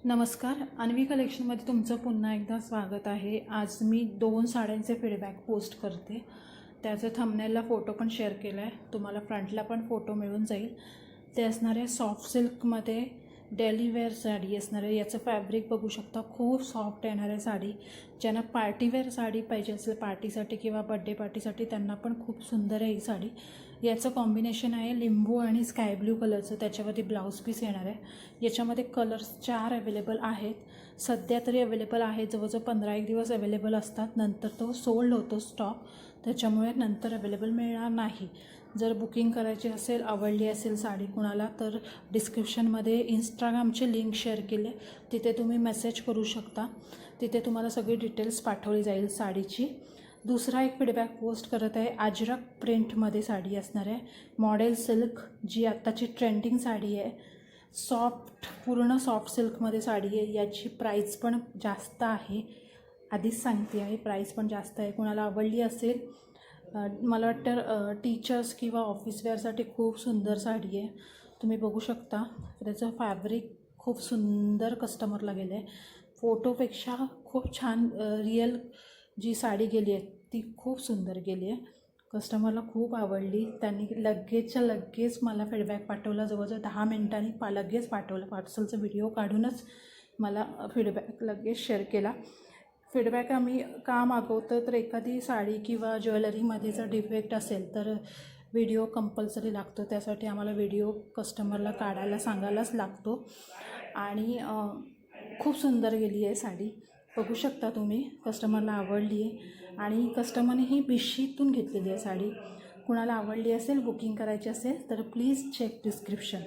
नमस्कार, अन्वी कलेक्शनमध्ये तुमचं पुन्हा एकदा स्वागत आहे। आज मी 2 साड्यांचे फीडबॅक पोस्ट करते। त्याचे थंबनेलला फोटो पण शेअर केला आहे, तुम्हाला फ्रंटला पण फोटो मिळून जाईल। ते असणार आहे सॉफ्ट सिल्कमध्ये डेली वेअर साडी असणार आहे। याचं फॅब्रिक बघू शकता, खूप सॉफ्ट येणार आहे साडी। ज्यांना पार्टीवेअर साडी पाहिजे असेल पार्टीसाठी किंवा बड्डे पार्टीसाठी त्यांना पण खूप सुंदर आहे ही साडी। याचं कॉम्बिनेशन आहे लिंबू आणि स्काय ब्लू कलरचं, त्याच्यावरती ब्लाऊज पीस येणार आहे। याच्यामध्ये कलर्स 4 अवेलेबल आहेत, सध्या तरी अवेलेबल आहे। जवळजवळ 15-1 दिवस अवेलेबल असतात, नंतर तो सोल्ड होतो स्टॉक, त्याच्यामुळे नंतर अवेलेबल मिळणार नाही। जर बुकिंग करायची असेल, आवडली असेल साडी कुणाला, तर डिस्क्रिप्शनमध्ये इंस्टाग्रामचे लिंक शेअर केले, तिथे तुम्ही मेसेज करू शकता। तिथे तुम्हाला सगळी डिटेल्स पाठवली जाईल साडीची। दुसरा एक फीडबॅक पोस्ट करत आहे, अजरक प्रिंटमध्ये साडी असणार आहे, मॉडेल सिल्क, जी आत्ताची ट्रेंडिंग साडी आहे। सॉफ्ट, पूर्ण सॉफ्ट सिल्कमध्ये साडी आहे। याची प्राईस पण जास्त आहे, आधीच सांगते आहे, प्राईस पण जास्त आहे। कुणाला आवडली असेल, मला वाटतं टीचर्स किंवा ऑफिस वेअरसाठी खूप सुंदर साडी आहे। तुम्ही बघू शकता, त्याचं फॅब्रिक खूप सुंदर कस्टमरला गेलं आहे। फोटोपेक्षा खूप छान रिअल जी साडी गेली आहे ती खूप सुंदर गेली आहे। कस्टमरला खूप आवडली, त्यांनी लगेचच्या लगेच मला फीडबॅक पाठवला। जवळजवळ 10 मिनिटांनी लगेच पाठवलं, पार्सलचा व्हिडिओ काढूनच मला फीडबॅक लगेच शेअर केला। फीडबॅक आम्ही का मागवतो, तर एखादी साडी किंवा ज्वेलरीमध्ये जर डिफेक्ट असेल तर व्हिडिओ कंपल्सरी लागतो, त्यासाठी आम्हाला व्हिडिओ कस्टमरला काढायला सांगायलाच लागतो। आणि खूप सुंदर गेली आहे साडी, बघू शकता तुम्ही, कस्टमरला आवडली आहे। आणि कस्टमरने ही बिशीतून घेतलेली आहे साडी। कुणाला आवडली असेल, बुकिंग करायची असेल तर प्लीज चेक डिस्क्रिप्शन।